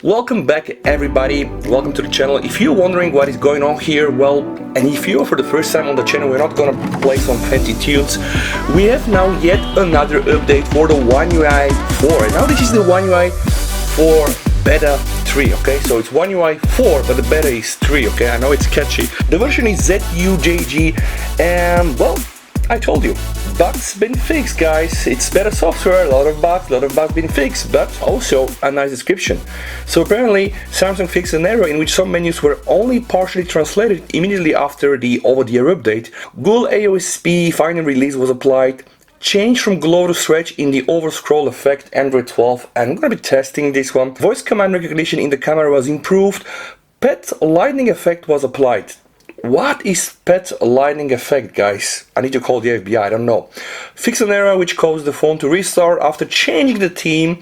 Welcome back everybody, welcome to the channel. If you're wondering what is going on here, well, and if you're for the first time on the channel, we're not gonna play some fancy tunes. We have now yet another update for the One UI 4. Now this is the One UI 4 Beta 3, okay? So it's One UI 4, but the beta is 3, okay? I know it's catchy. The version is ZUJG, and well, I told you, bugs been fixed, guys. It's better software, a lot of bugs been fixed, but also a nice description. So apparently Samsung fixed an error in which some menus were only partially translated immediately after the over-the-air update. Google AOSP final release was applied. Change from glow to stretch in the overscroll effect, Android 12, and I'm gonna be testing this one. Voice command recognition in the camera was improved. Pet lightning effect was applied. What is pet lightning effect, guys? I need to call the FBI, I don't know. Fix an error which caused the phone to restart after changing the theme,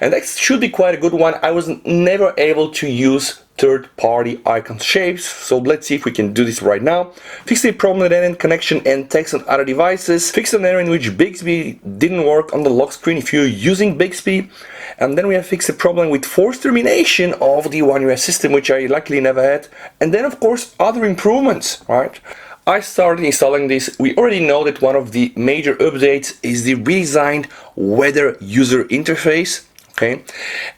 and that should be quite a good one. I was never able to use third-party icon shapes, so let's see if we can do this right now. Fix the problem with internet connection and text on other devices. Fix an error in which Bixby didn't work on the lock screen if you're using Bixby. And then we have fixed the problem with forced termination of the One UI system, which I luckily never had. And then of course other improvements, right? I started installing this. We already know that one of the major updates is the redesigned weather user interface. Okay,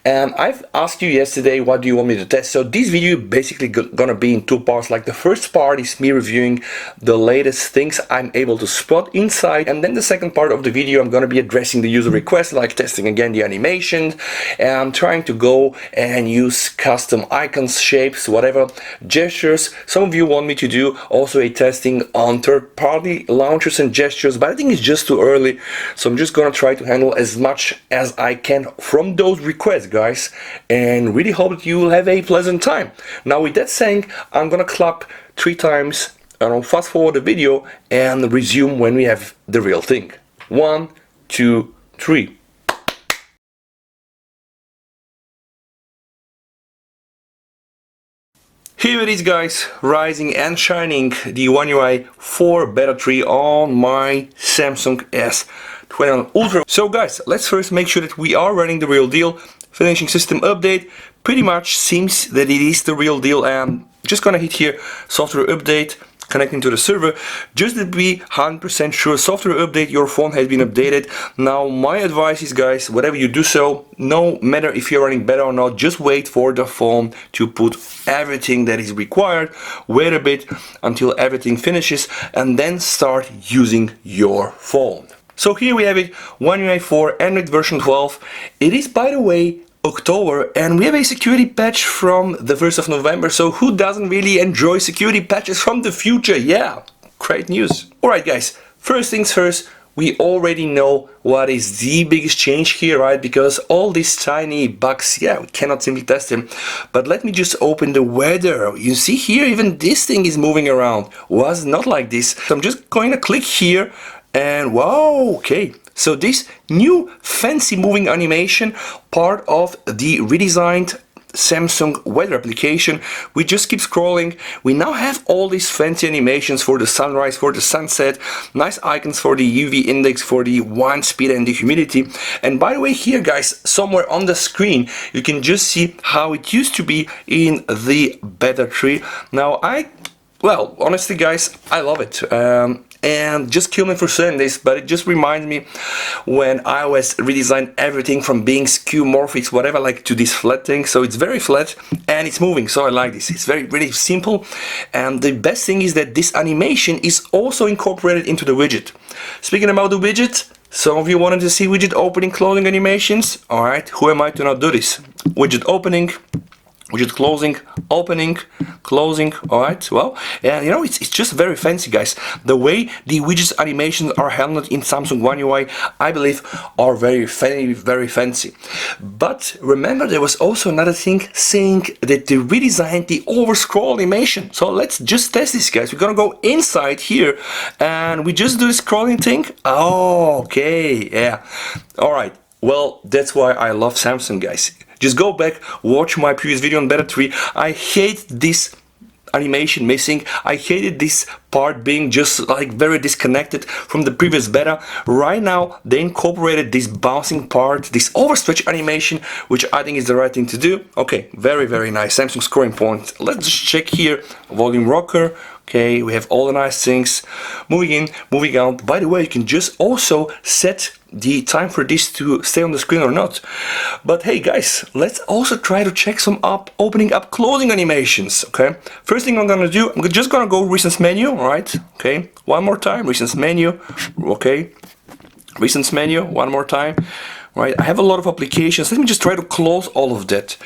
and I've asked you yesterday what do you want me to test. So this video basically gonna be in two parts. Like the first part is me reviewing the latest things I'm able to spot inside, and then the second part of the video I'm gonna be addressing the user requests, like testing again the animation, and I'm trying to go and use custom icons, shapes, whatever, gestures. Some of you want me to do also a testing on third-party launchers and gestures, but I think it's just too early, so I'm just gonna try to handle as much as I can from those requests, guys, and really hope that you will have a pleasant time. Now with that saying, I'm gonna clap 3 times and I'll fast forward the video and resume when we have the real thing. 1, 2, 3. Here it is, guys, rising and shining, the One UI 4 Beta 3 on my Samsung S21 Ultra. So guys, let's first make sure that we are running the real deal. Finishing system update, pretty much seems that it is the real deal. And just gonna hit here, software update, connecting to the server, just to be 100% sure. Software update, your phone has been updated. Now my advice is, guys, whatever you do, so no matter if you're running beta or not, just wait for the phone to put everything that is required. Wait a bit until everything finishes and then start using your phone. So here we have it, One UI 4 Android version 12. It is, by the way, October, and we have a security patch from the 1st of November, so who doesn't really enjoy security patches from the future? Yeah, great news. Alright guys, first things first, we already know what is the biggest change here, right? Because all these tiny bugs, yeah, we cannot simply test them. But let me just open the weather. You see here, even this thing is moving around. Was not like this. So I'm just going to click here and wow, okay. So this new fancy moving animation, part of the redesigned Samsung weather application, we just keep scrolling. We now have all these fancy animations for the sunrise, for the sunset, nice icons for the UV index, for the wind speed and the humidity. And by the way, here guys, somewhere on the screen, you can just see how it used to be in the Beta 3. Now well, honestly guys, I love it. And just kill me for saying this, but it just reminds me when iOS redesigned everything from being skeuomorphic, whatever, like to this flat thing. So it's very flat and it's moving, so I like this. It's really simple, and the best thing is that this animation is also incorporated into the widget. Speaking about the widget, some of you wanted to see widget opening, closing animations. Alright, who am I to not do this? Widget opening, widget closing, opening, closing. Alright, well, and you know, it's just very fancy, guys. The way the widgets animations are handled in Samsung One UI, I believe, are very fancy. But remember, there was also another thing saying that they redesigned the overscroll animation. So let's just test this, guys. We're gonna go inside here and we just do the scrolling thing. Oh, okay, yeah. Alright, well, that's why I love Samsung, guys. Just go back, watch my previous video on Beta 3. I hate this animation missing. I hated this part being just like very disconnected from the previous beta. Right now they incorporated this bouncing part, this overstretch animation, which I think is the right thing to do. Okay, very nice. Samsung scoring points. Let's just check here. Volume rocker. Okay, we have all the nice things. Moving in, moving out. By the way, you can just also set the time for this to stay on the screen or not. But hey guys, let's also try to check some opening up, closing animations. Okay, first thing I'm gonna do, I'm just gonna go recent menu. All right, okay, one more time, recent menu. Okay, recent menu, one more time. Right, I have a lot of applications. Let me just try to close all of that.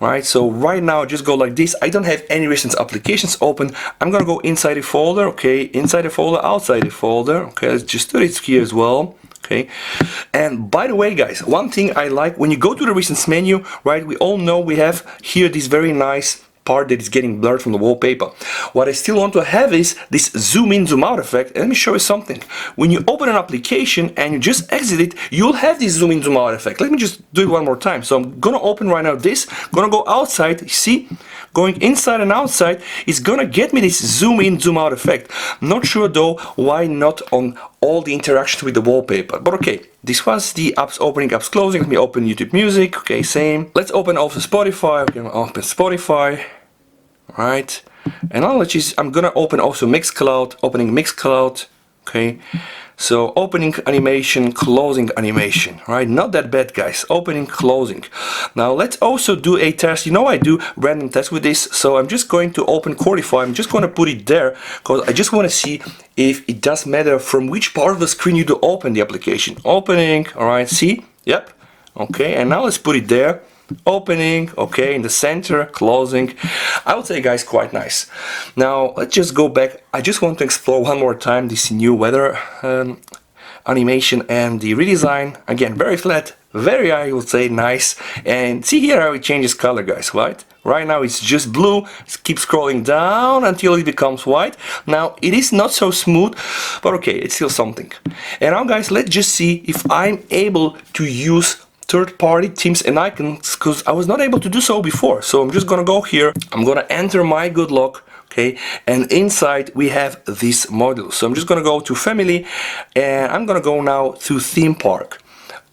Right, so right now just go like this. I don't have any recent applications open. I'm gonna go inside the folder. Okay, inside the folder, outside the folder. Okay, let's just do it here as well. Okay, and by the way guys, one thing I like when you go to the recent menu, right, we all know we have here this very nice part that is getting blurred from the wallpaper. What I still want to have is this zoom in, zoom out effect. And let me show you something. When you open an application and you just exit it, you'll have this zoom in, zoom out effect. Let me just do it one more time. So I'm gonna open right now this, gonna go outside, you see? Going inside and outside is gonna get me this zoom in, zoom out effect. Not sure though why not on all the interactions with the wallpaper, but okay. This was the apps opening, apps closing. Let me open YouTube Music. Okay, same. Let's open also Spotify. Okay, open Spotify. Right, and I'm gonna open also Mixcloud, opening Mixcloud. Okay, so opening animation, closing animation. Right, not that bad guys. Opening, closing. Now let's also do a test. You know I do random tests with this, so I'm just going to open Cordify. I'm just going to put it there because I just want to see if it does matter from which part of the screen you do open the application. Opening, all right, see, yep, okay, and now let's put it there. Opening, okay, in the center, closing. I would say guys, quite nice. Now let's just go back. I just want to explore one more time this new weather animation and the redesign. Again, very flat, very, I would say, nice. And see here how it changes color guys, right? Right now it's just blue. Keep scrolling down until it becomes white. Now it is not so smooth, but okay, it's still something. And now guys, let's just see if I'm able to use third-party themes and icons, because I was not able to do so before. So I'm just gonna go here, I'm gonna enter my good luck, okay, and inside we have this module. So I'm just gonna go to family and I'm gonna go now to theme park.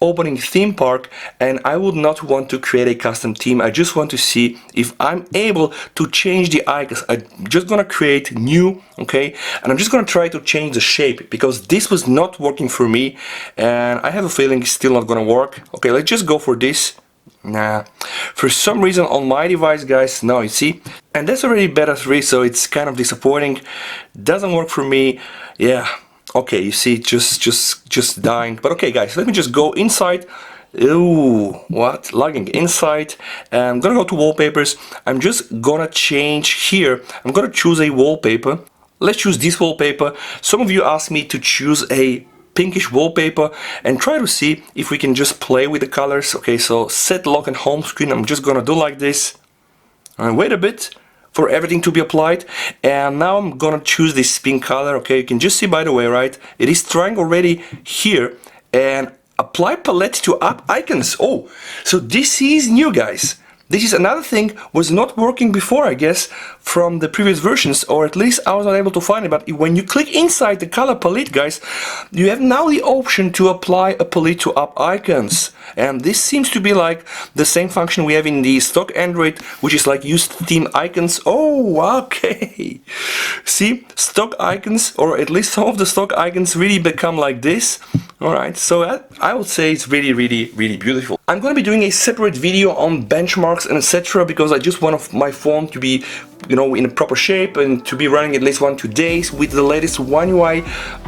Opening theme park, and I would not want to create a custom theme. I just want to see if I'm able to change the icons. I'm just gonna create new, okay, and I'm just gonna try to change the shape because this was not working for me and I have a feeling it's still not gonna work. Okay, let's just go for this. Nah, for some reason on my device guys, now you see, and that's already beta 3, so it's kind of disappointing. Doesn't work for me. Yeah, okay, you see, just dying. But okay guys, let me just go inside. Ooh, what? Lagging inside. And I'm gonna go to wallpapers. I'm just gonna change here. I'm gonna choose a wallpaper. Let's choose this wallpaper. Some of you asked me to choose a pinkish wallpaper and try to see if we can just play with the colors. Okay, so set lock and home screen. I'm just gonna do like this. And wait a bit for everything to be applied, and now I'm gonna choose this pink color. Okay, you can just see by the way, right, it is trying already here, and apply palette to app icons. Oh, so this is new guys. This is another thing was not working before, I guess, from the previous versions, or at least I was not able to find it. But when you click inside the color palette, guys, you have now the option to apply a palette to app icons. And this seems to be like the same function we have in the stock Android, which is like use theme icons. Oh, okay. See, stock icons, or at least some of the stock icons really become like this. Alright, so I would say it's really beautiful. I'm gonna be doing a separate video on benchmarks and etc. because I just want my phone to be, you know, in a proper shape and to be running at least 1-2 days with the latest One UI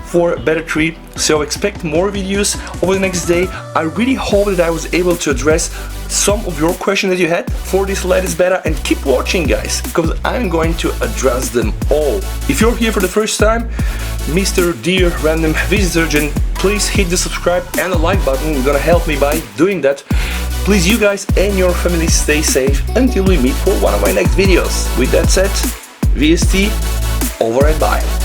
4 beta 3. So expect more videos over the next day. I really hope that I was able to address some of your questions that you had for this latest beta, and keep watching guys, because I'm going to address them all. If you're here for the first time, Mr. Dear Random Visitor, then please hit the subscribe and the like button. You're gonna help me by doing that. Please, you guys and your family stay safe until we meet for one of my next videos. With that said, VST, over and bye.